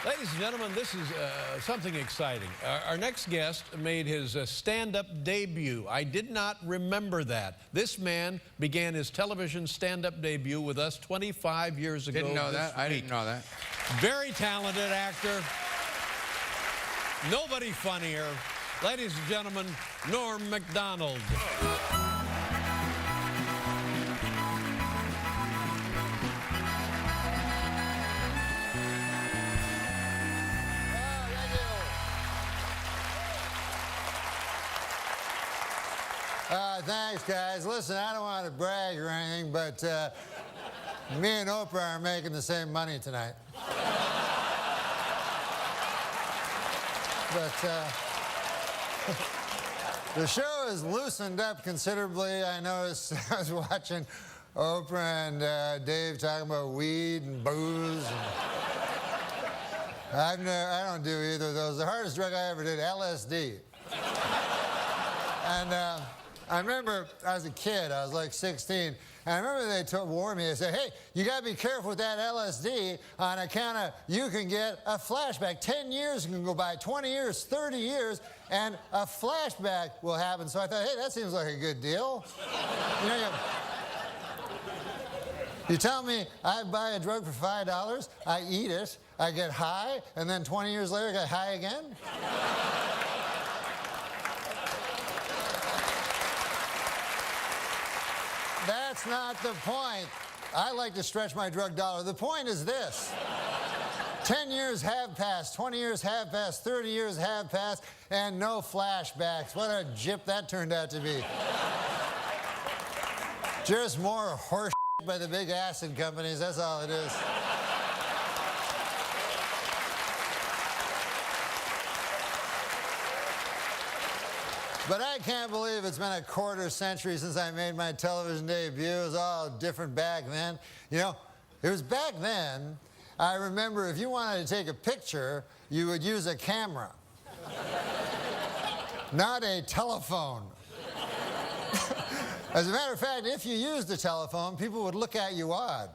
Ladies and gentlemen, this is something exciting. Our next guest made his stand-up debut. I did not remember that. This man began his television stand-up debut with us 25 years ago. Didn't know that. I didn't know that. Very talented actor. Nobody funnier. Ladies and gentlemen, Norm Macdonald. Thanks, guys. Listen, I don't want to brag or anything, but me and Oprah are making the same money tonight. But the show has loosened up considerably. I noticed I was watching Oprah and Dave talking about weed and booze. And I don't do either of those. The hardest drug I ever did, LSD. And I remember I was a kid, I was like 16, and I remember they warned me, they said, hey, you gotta be careful with that LSD on account of you can get a flashback. 10 years can go by, 20 years, 30 years, and a flashback will happen. So I thought, hey, that seems like a good deal. You know, you tell me I buy a drug for $5, I eat it, I get high, and then 20 years later I get high again? That's not the point. I like to stretch my drug dollar. The point is this. 10 years have passed, 20 years have passed, 30 years have passed, and no flashbacks. What a gyp that turned out to be. Just more horse by the big acid companies, that's all it is. But I can't believe it's been a quarter century since I made my television debut. It was all different back then. You know, it was back then, I remember if you wanted to take a picture, you would use a camera, not a telephone. As a matter of fact, if you used a telephone, people would look at you odd.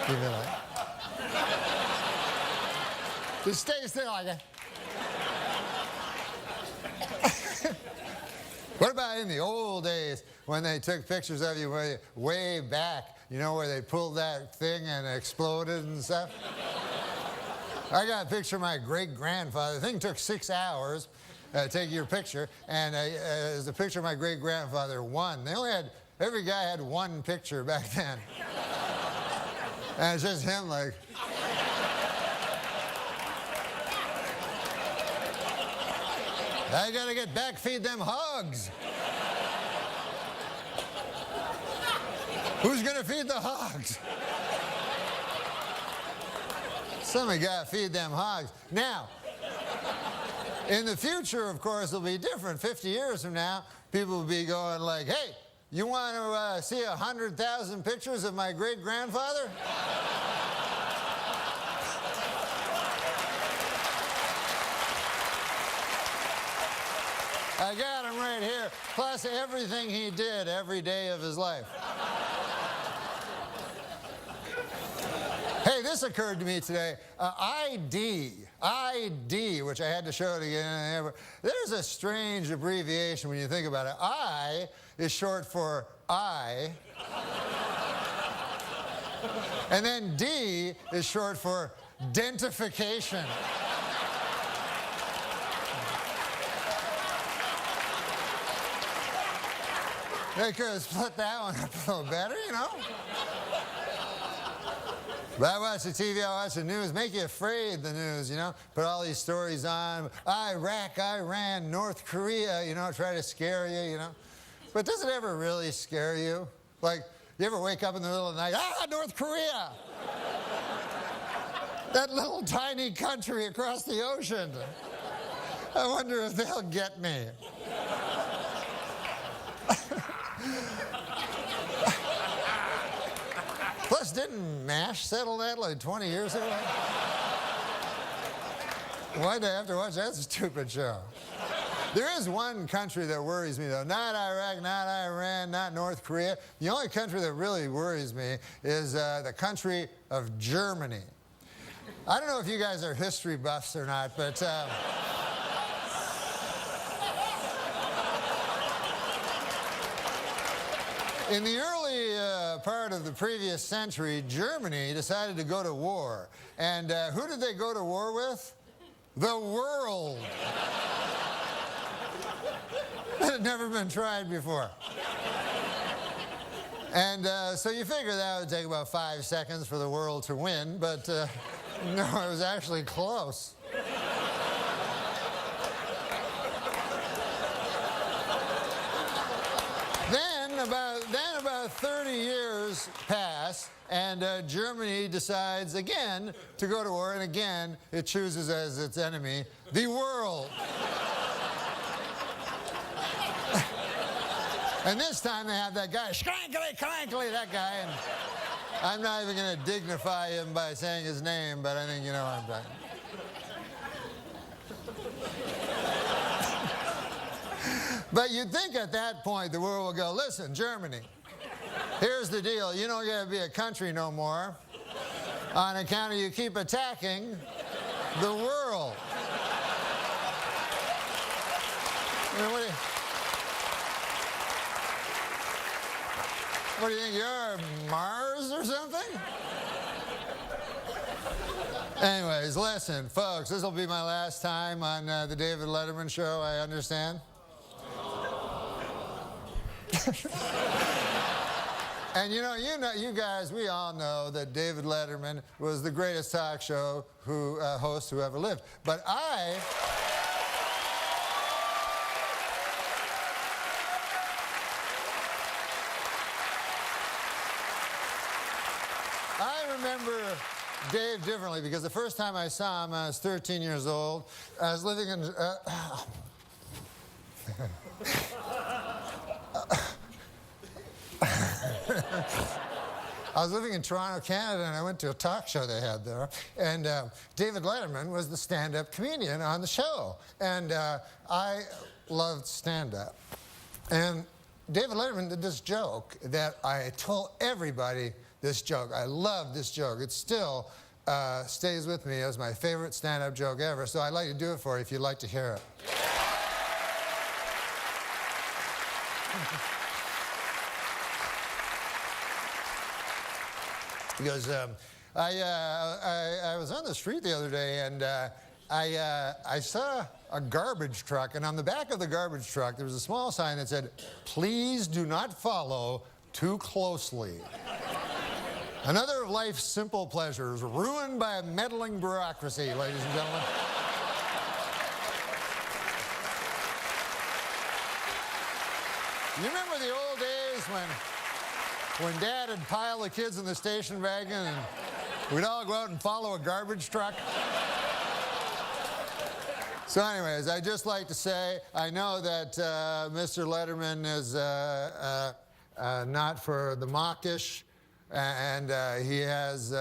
You'd be like, just stay still like that. What about in the old days when they took pictures of you way back, you know, where they pulled that thing and exploded and stuff? I got a picture of my great-grandfather. The thing took 6 hours to take your picture, and it was a picture of my great-grandfather, one. They only had, every guy had one picture back then. And it's just him like, I gotta get back, feed them hogs. Who's gonna feed the hogs? Somebody gotta feed them hogs. Now, in the future, of course, it'll be different. 50 years from now, people will be going like, hey, you want to see 100,000 pictures of my great-grandfather? I got him right here, plus everything he did every day of his life. Hey, this occurred to me today. ID, which I had to show it again. There's a strange abbreviation when you think about it. I is short for I. And then D is short for dentification. They could have split that one up a little better, you know? But I watch the TV, I watch the news, make you afraid, the news, you know? Put all these stories on, Iraq, Iran, North Korea, you know, try to scare you, you know? But does it ever really scare you? Like, you ever wake up in the middle of the night, North Korea! That little tiny country across the ocean. I wonder if they'll get me. Plus, didn't MASH settle that like 20 years ago? Why'd I have to watch that stupid show? There is one country that worries me, though. Not Iraq, not Iran, not North Korea. The only country that really worries me is the country of Germany. I don't know if you guys are history buffs or not, but... in the early part of the previous century, Germany decided to go to war. And who did they go to war with? The world. That had never been tried before. And so you figure that would take about 5 seconds for the world to win, but no, it was actually close. Then about 30 years pass, and Germany decides again to go to war, and again it chooses as its enemy the world. And this time they have that guy, Schrankly, Crankly, that guy, and I'm not even going to dignify him by saying his name, but I think you know what I'm talking. But you'd think at that point the world will go, listen, Germany, here's the deal. You don't get to be a country no more on account of you keep attacking the world. I mean, what do you think, you're Mars or something? Anyways, listen, folks, this will be my last time on the David Letterman show, I understand. And you guys, we all know that David Letterman was the greatest talk show host who ever lived. But I remember Dave differently because the first time I saw him, I was 13 years old. I was living in... I was living in Toronto, Canada, and I went to a talk show they had there. And David Letterman was the stand-up comedian on the show. And I loved stand-up. And David Letterman did this joke that I told everybody this joke. I love this joke. It still stays with me as my favorite stand-up joke ever. So I'd like to do it for you if you'd like to hear it. He goes, I was on the street the other day, and I saw a garbage truck, and on the back of the garbage truck, there was a small sign that said, "Please do not follow too closely. Another of life's simple pleasures ruined by a meddling bureaucracy," ladies and gentlemen. You remember the old days when Dad would pile the kids in the station wagon and we'd all go out and follow a garbage truck? So anyways, I'd just like to say, I know that Mr. Letterman is not for the mawkish, and he has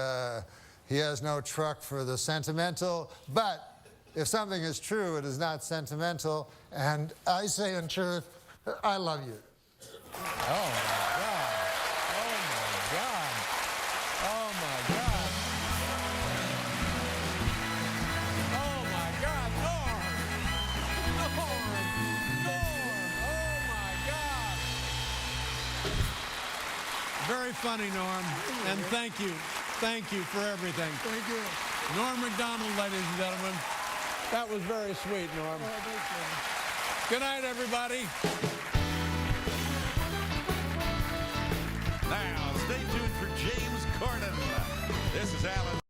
no truck for the sentimental, but if something is true, it is not sentimental, and I say in truth, I love you. Oh, my God. Oh, my God. Oh, my God. Norm! Oh, my God. Very funny, Norm. And thank you. Thank you for everything. Thank you. Norm Macdonald, ladies and gentlemen. That was very sweet, Norm. Good night, everybody. Now, stay tuned for James Corden. This is Alan.